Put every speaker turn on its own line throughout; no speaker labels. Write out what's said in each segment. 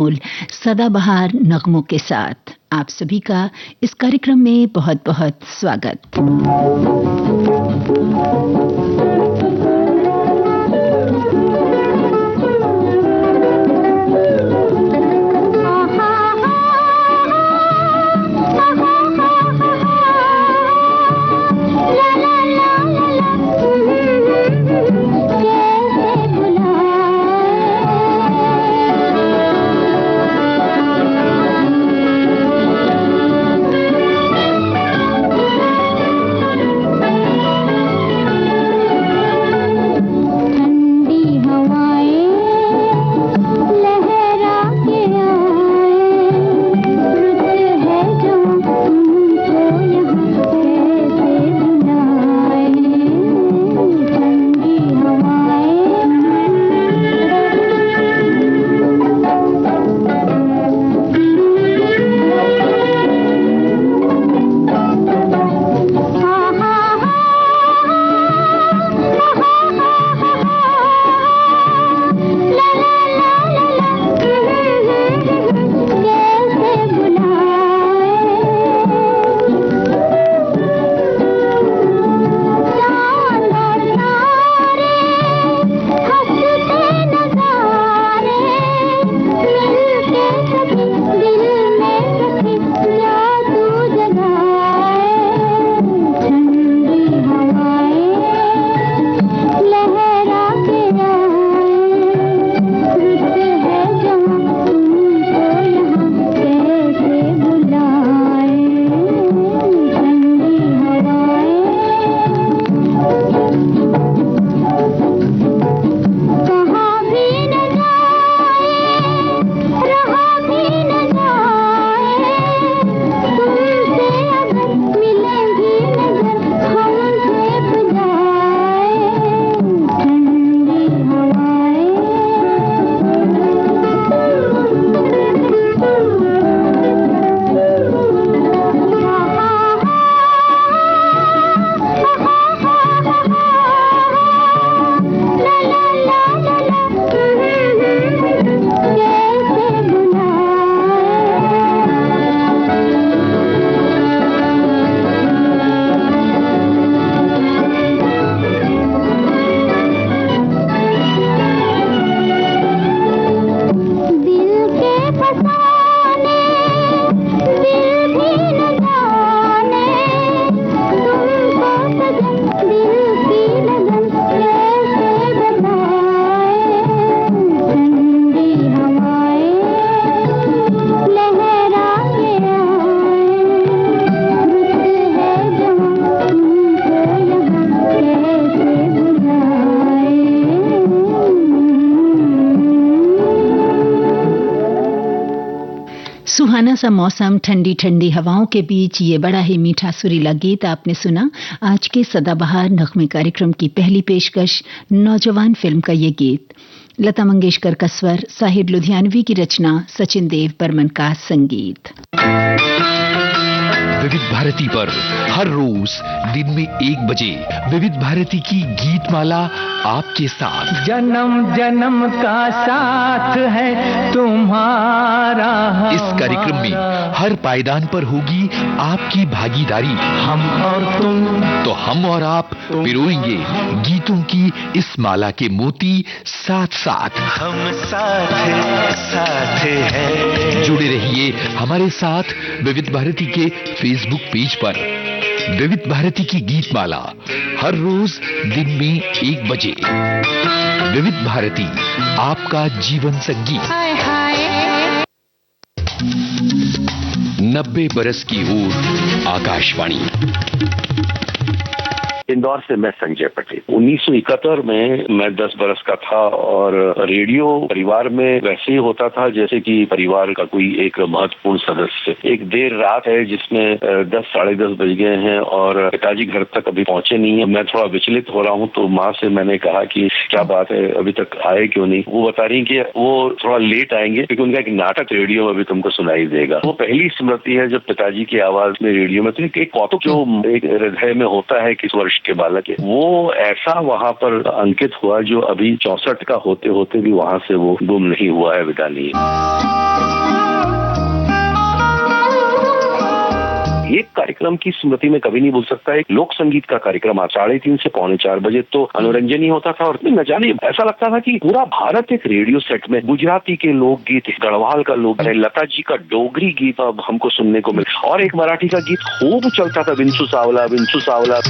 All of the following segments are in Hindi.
सदाबहार नगमों के साथ आप सभी का इस कार्यक्रम में बहुत बहुत स्वागत। सुहाना सा मौसम, ठंडी ठंडी हवाओं के बीच ये बड़ा ही मीठा सुरीला गीत आपने सुना। आज के सदाबहार नगमे कार्यक्रम की पहली पेशकश नौजवान फिल्म का ये गीत। लता मंगेशकर का स्वर, साहिर लुधियानवी की रचना, सचिन देव बर्मन का संगीत।
विविध भारती पर हर रोज दिन में 1 बजे विविध भारती की गीत माला आपके साथ।
जन्म जन्म का साथ है तुम्हारा।
इस कार्यक्रम में हर पायदान पर होगी आपकी भागीदारी।
हम और तुम,
तो हम और आप पिरोएंगे गीतों की इस माला के मोती साथ साथ।
हम साथ हैं।
जुड़े रहिए हमारे साथ विविध भारती के फेसबुक पेज पर। विविध भारती की गीत माला हर रोज दिन में 1 बजे। विविध भारती, आपका जीवन संगीत। 90 बरस की ओर आकाशवाणी।
इंदौर से मैं संजय पटेल। 1971 में मैं 10 बरस का था और रेडियो परिवार में वैसे ही होता था जैसे कि परिवार का कोई एक महत्वपूर्ण सदस्य। एक देर रात है जिसमें 10 साढ़े 10 बज गए हैं और पिताजी घर तक अभी पहुंचे नहीं है। मैं थोड़ा विचलित हो रहा हूं तो माँ से मैंने कहा कि क्या बात है, अभी तक आए क्यों नहीं। वो बता रही कि वो थोड़ा लेट आएंगे क्योंकि उनका एक नाटक रेडियो में अभी तुमको सुनाई देगा। वो पहली स्मृति है जब पिताजी की आवाज में रेडियो में तो एक कौतुक जो एक हृदय में होता है कि वर्ष वर्ष के बालक है, वो ऐसा वहाँ पर अंकित हुआ जो अभी 64 का होते होते भी वहाँ से वो गुम नहीं हुआ है, विदा नहीं है। एक कार्यक्रम की स्मृति में कभी नहीं भूल सकता, एक लोक संगीत का कार्यक्रम 3:30 से 3:45 बजे तो मनोरंजन ही होता था और न जाने ऐसा लगता था कि पूरा भारत एक रेडियो सेट में। गुजराती के लोकगीत, गढ़वाल का लोक, लता जी का डोगरी गीत अब हमको सुनने को मिला और एक मराठी का गीत खूब चलता था, विंसू सावला विंसू सावला।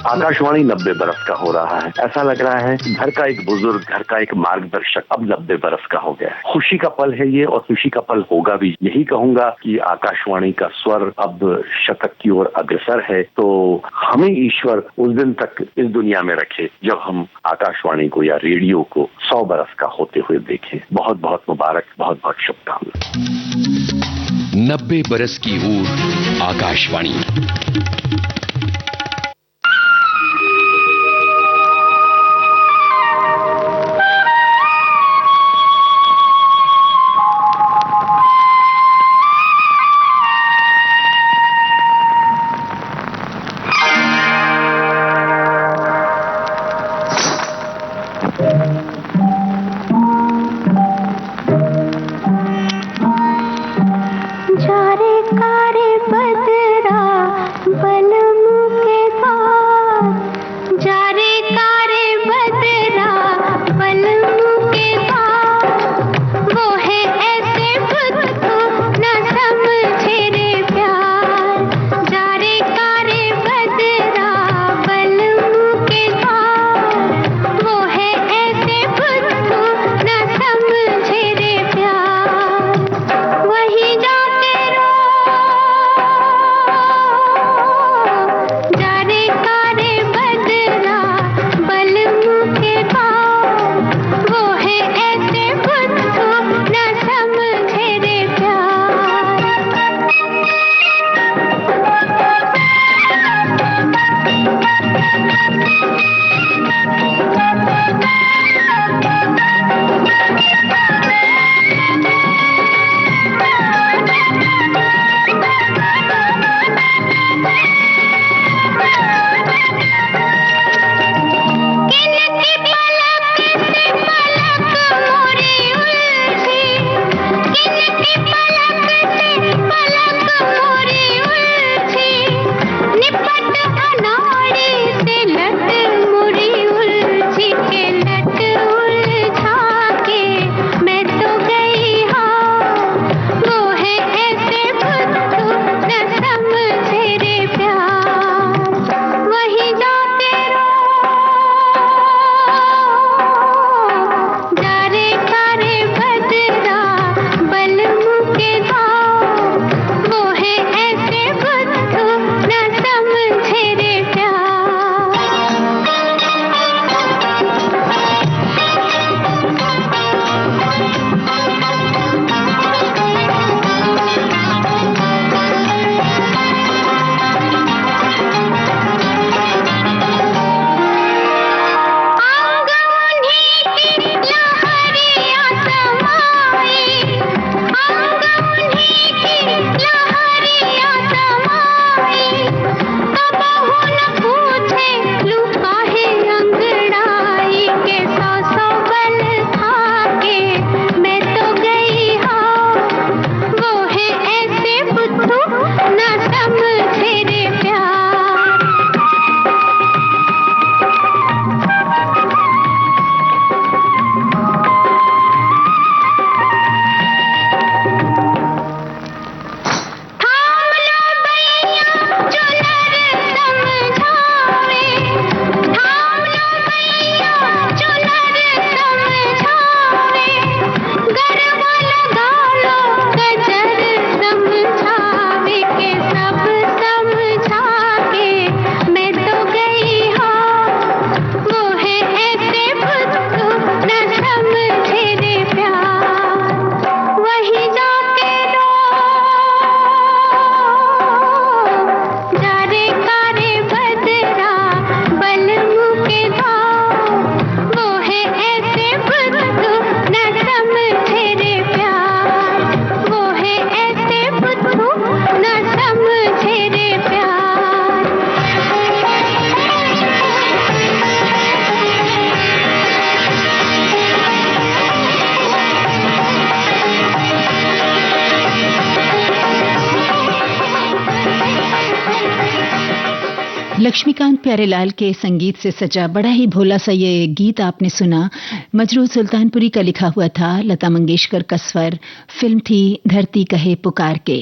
आकाशवाणी 90 बरस का हो रहा है। ऐसा लग रहा है घर का एक बुजुर्ग, घर का एक मार्गदर्शक अब 90 बरस का हो गया है। खुशी का पल है ये और खुशी का पल होगा भी। यही कहूंगा कि आकाशवाणी का स्वर अब शतक की ओर अग्रसर है, तो हमें ईश्वर उस दिन तक इस दुनिया में रखे जब हम आकाशवाणी को या रेडियो को 100 बरस का होते हुए देखें। बहुत बहुत मुबारक, बहुत बहुत शुभकामनाएं।
90 बरस की ओर आकाशवाणी।
जारे कारे बदरा बन
लक्ष्मीकांत प्यारेलाल के संगीत से सजा बड़ा ही भोला सा ये गीत आपने सुना। मजरूह सुल्तानपुरी का लिखा हुआ था, लता मंगेशकर का स्वर। फिल्म थी धरती कहे पुकार के।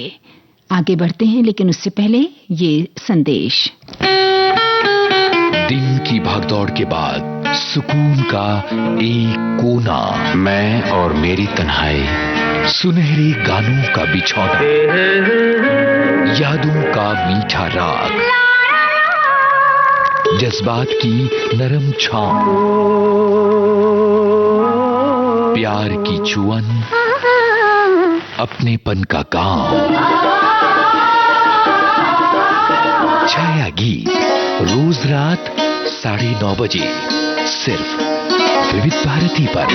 आगे बढ़ते हैं, लेकिन उससे पहले ये संदेश।
दिन की भागदौड़ के बाद सुकून का एक कोना, मैं और मेरी तन्हाई, सुनहरे गानों का बिछौना, यादों का मीठा राग, जज्बात की नरम छांव, प्यार की चुअन, अपनेपन का गांव। छाया गीत रोज रात 9:30 बजे सिर्फ विविध भारती पर।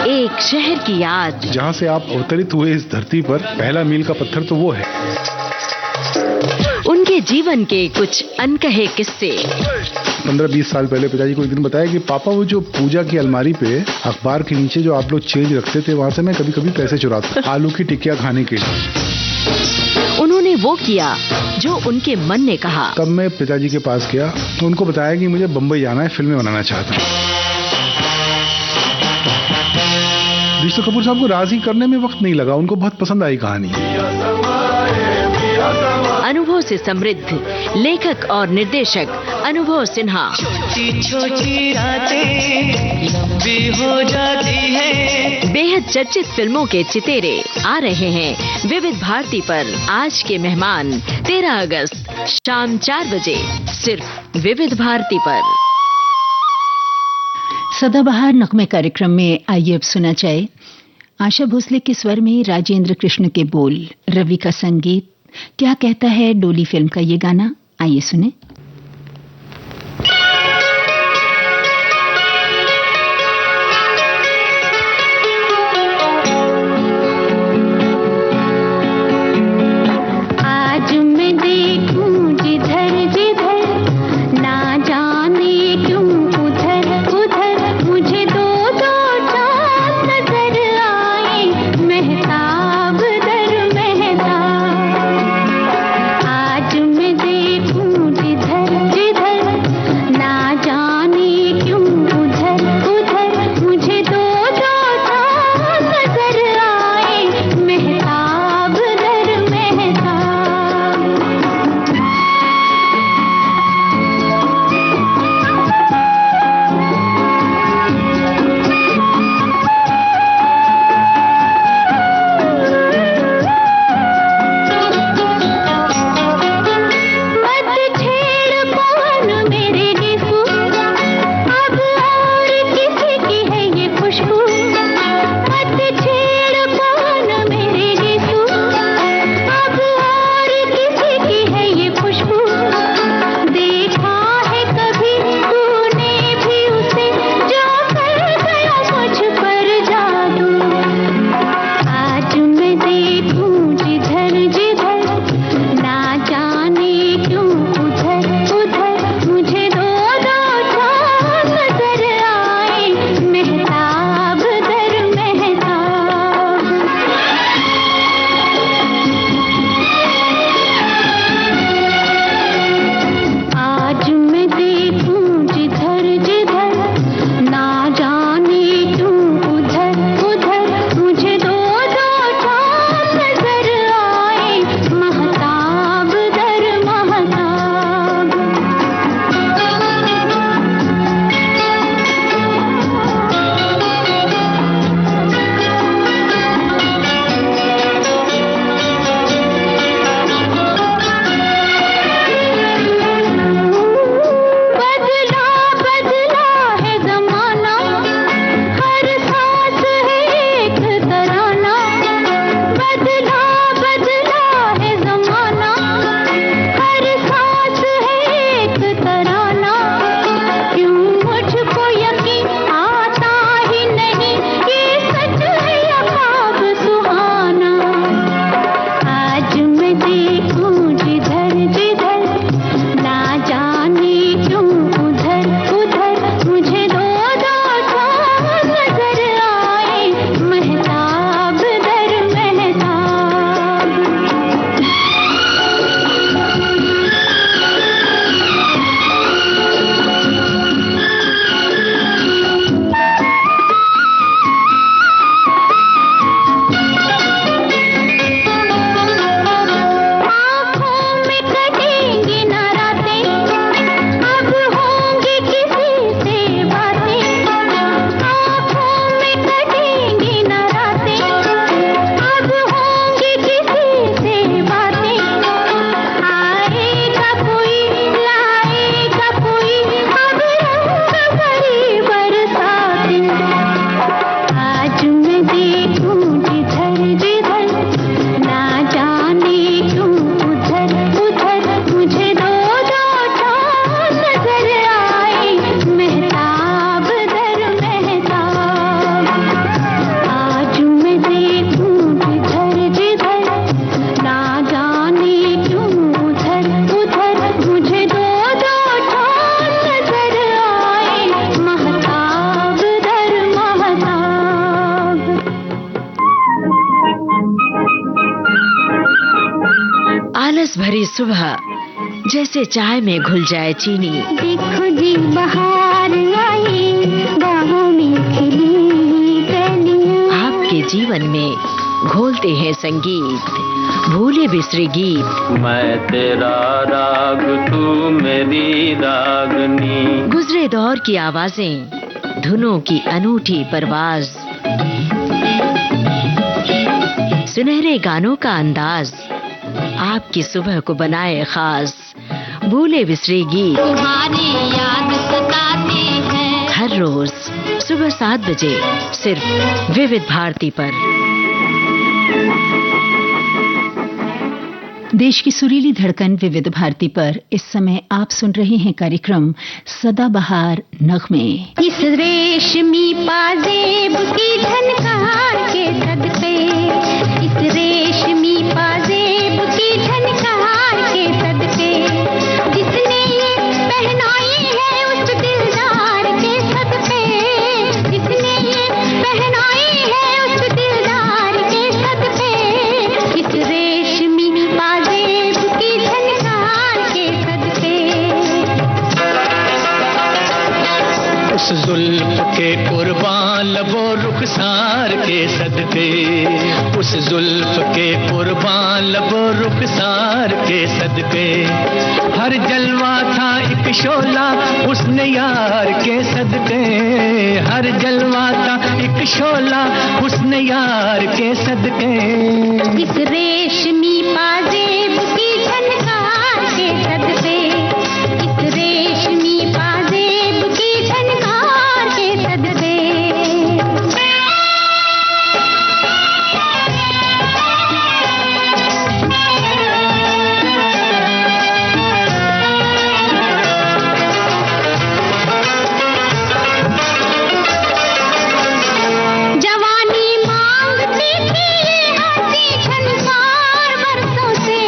एक शहर की याद,
जहाँ से आप अवतरित हुए इस धरती पर, पहला मील का पत्थर तो वो है।
उनके जीवन के कुछ अनकहे किस्से।
15-20 साल पहले पिताजी को एक दिन बताया कि पापा, वो जो पूजा की अलमारी पे अखबार के नीचे जो आप लोग चेंज रखते थे, वहां से मैं कभी कभी पैसे चुराता, आलू की टिक्कियां खाने के लिए।
उन्होंने वो किया जो उनके मन ने कहा।
तब मैं पिताजी के पास गया तो उनको बताया कि मुझे बम्बई जाना है, फिल्में बनाना चाहता हूँ। ऋषि कपूर साहब को राजी करने में वक्त नहीं लगा, उनको बहुत पसंद आई कहानी।
अनुभव से समृद्ध लेखक और निर्देशक अनुभव सिन्हा।
छोटी छोटी रातें लंबी हो जाती है।
बेहद चर्चित फिल्मों के चितेरे आ रहे हैं विविध भारती पर। आज के मेहमान 13 अगस्त शाम 4 बजे सिर्फ विविध भारती पर।
सदाबहार नगमे कार्यक्रम में आइए अब सुना जाए आशा भोसले के स्वर में राजेंद्र कृष्ण के बोल, रवि का संगीत। क्या कहता है डोली फिल्म का ये गाना, आइए सुने।
आज मैं देखूं जिधर जिधर, ना जाने क्यों उधर उधर, मुझे दो दो चांद नजर आए, महताब दर महताब। आज मैं देखूं जिधर
भरी सुबह जैसे चाय में घुल जाए चीनी।
देखो जी बहार आई, बाहों में खिली कलियां।
आपके जीवन में घोलते हैं संगीत, भूले बिसरे गीत।
मैं तेरा राग, तू मेरी रागनी।
गुजरे दौर की आवाजें, धुनों की अनूठी परवाज, सुनहरे गानों का अंदाज आपकी सुबह को बनाए खास। भूले बिसरे गीत
तुम्हारी याद सताती है।
हर रोज सुबह 7 बजे सिर्फ विविध भारती पर।
देश की सुरीली धड़कन विविध भारती पर इस समय आप सुन रहे हैं कार्यक्रम सदाबहार नगमे।
इस रेशमी पाजेब की झनकार के सदके, इस रेशमी पाजेब की झनकार के सदके, जिसने ये पहनाई है उस दिलदार के सदके, जिसने ये पहनाई है उस दिलदार के सदके, इस रेशमी पाजेब की झनकार के सदके।
उस जुल्फ के कुर्बान लबो रुखसार के सदके, उस जुल्फ के कुर्बान लबो रुखसार के सदके, हर जलवा था एक शोला उसने यार के सदके, हर जलवा था एक शोला उसने यार के सदके।
इस रेशमी पाजेब की झनकार के सदके, इस रेशमी पाजेब की झनकार के सदके। जवानी मांगती थी ये हंसी झनकार बरसों से,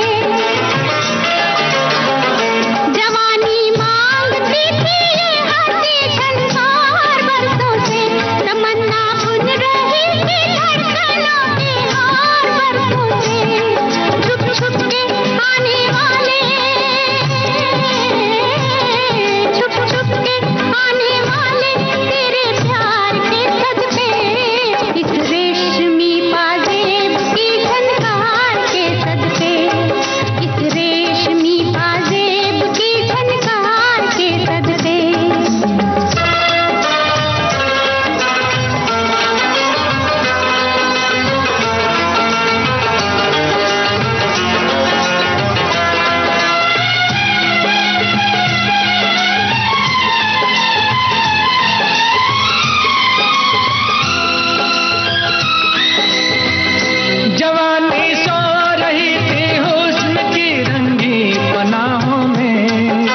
जवानी मांगती थी ये हंसी झनकार बरसों से, तमन्ना बुन रही थी धड़कनों के हार बरसों से, छुप छुप के आने वाले, छुप छुप के आने वाले तेरे प्यार के सदके, इस रेशमी पाजेब की झनकार के सदके, इस रेशमी पाजेब की झनकार के सदके।
जवानी सो रही थी हुस्न की रंगी पनाहों में,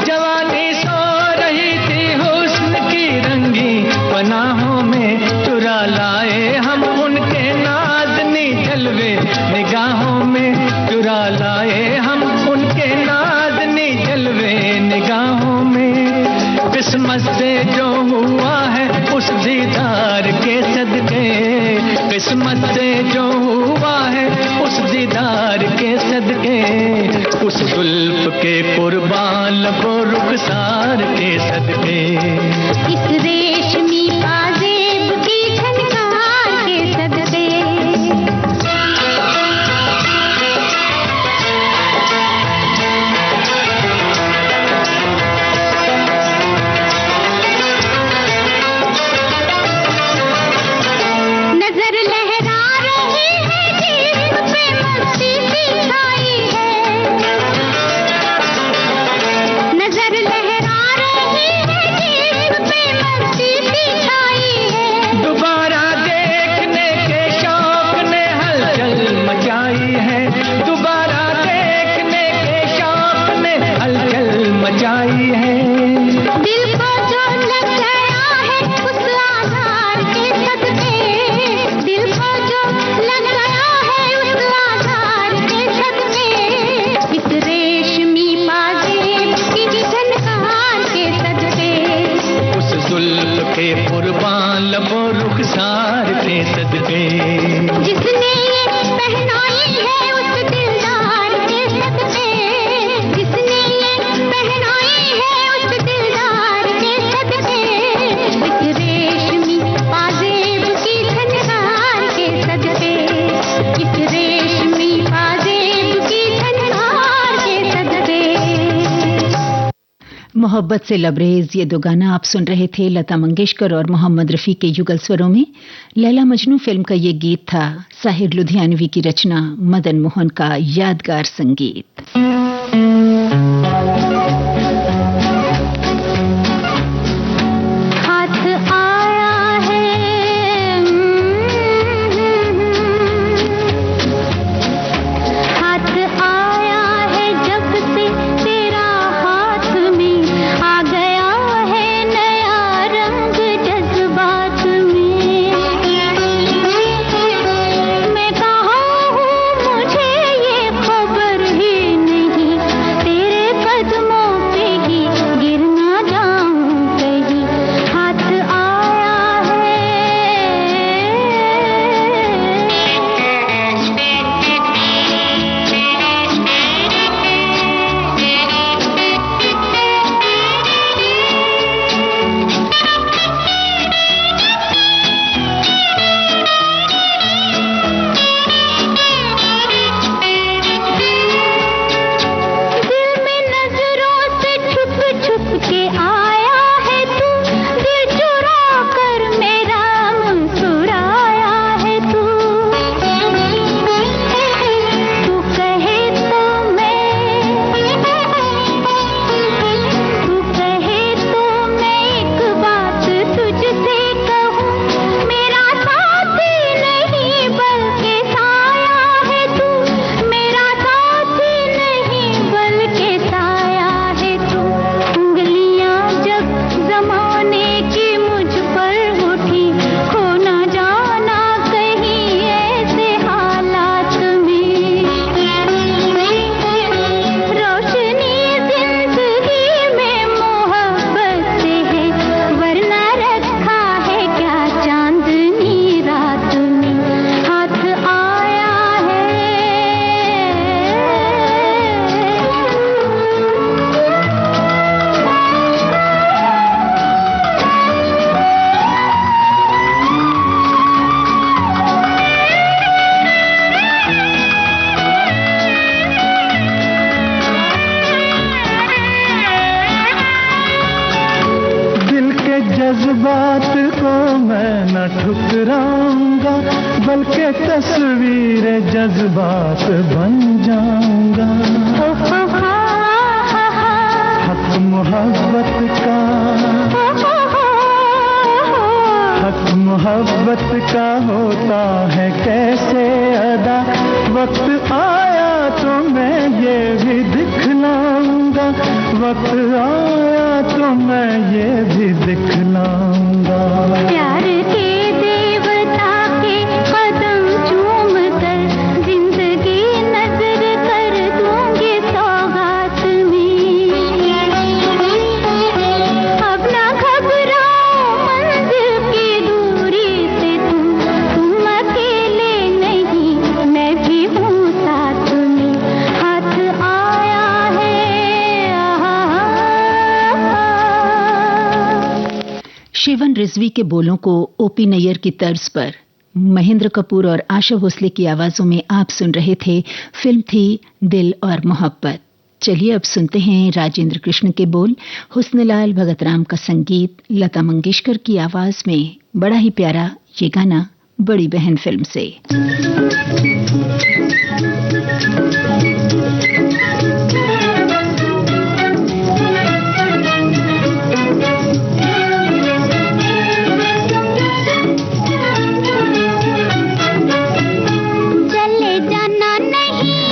जवानी सो रही थी हुस्न की रंगी पनाहों में, चुरा लाए हम उनके नाज़नी जलवे निगाहों में, चुरा लाए हम उनके नाज़नी जलवे निगाहों में। किस्मत से जो हुआ है उस दीदार के सदके, किस्मत से जो हुआ है उस दीदार के सदके, उस जुल्फ के कुर्बान लबो रुखसार के सदके।
इस रेशमी पाजेब की झनकार के सदके। नजर लहरा रही है जिस्म पे मस्ती सी छाई है, नजर लहरा रही है जिस्म पे मस्ती सी छाई है।
दोबारा देखने के शौक ने हलचल मचाई है, दोबारा देखने के शौक ने हलचल मचाई है।
दिल को जो लग गया है उस आधार के सदके, दिल को जो लग गया है उस आधार के सदके, इस रेशमी पाजेब की झनकार के सदके,
उस जुल्फ के कुर्बान लबो रुखसार के सदके,
जिसने ये पहनाई है उस
मोहब्बत से लबरेज ये दो गाना आप सुन रहे थे लता मंगेशकर और मोहम्मद रफ़ी के युगल स्वरों में। लैला मजनू फिल्म का ये गीत था, साहिर लुधियानवी की रचना, मदन मोहन का यादगार संगीत।
जज्बात को मैं न ठुकराऊंगा, बल्कि तस्वीर जज्बात बन जाऊंगा। हक मोहब्बत का, हक मोहब्बत का होता है कैसे अदा, वक्त आया तो मैं ये भी दिखलाऊंगा, वक्त आया तो मैं ये भी दिखलाऊंगा।
प्यार के देवता के कदम चूम कर जिंदगी नजर कर दूंगी सौगात में। अब ना घबराओ मंजिल की दूरी से तुम अकेले नहीं, मैं भी हूँ साथ में, हाथ आया है।
शिवन रिजवी के बोलों को ओपी नैयर की तर्ज पर महेंद्र कपूर और आशा भोसले की आवाजों में आप सुन रहे थे। फिल्म थी दिल और मोहब्बत। चलिए अब सुनते हैं राजेंद्र कृष्ण के बोल, हुस्नलाल भगतराम का संगीत, लता मंगेशकर की आवाज में बड़ा ही प्यारा ये गाना बड़ी बहन फिल्म से।
चले जाना नहीं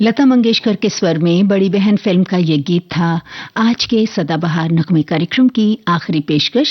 लता मंगेशकर के स्वर में बड़ी बहन फिल्म का ये गीत था आज के सदाबहार नगमे कार्यक्रम की आखिरी पेशकश।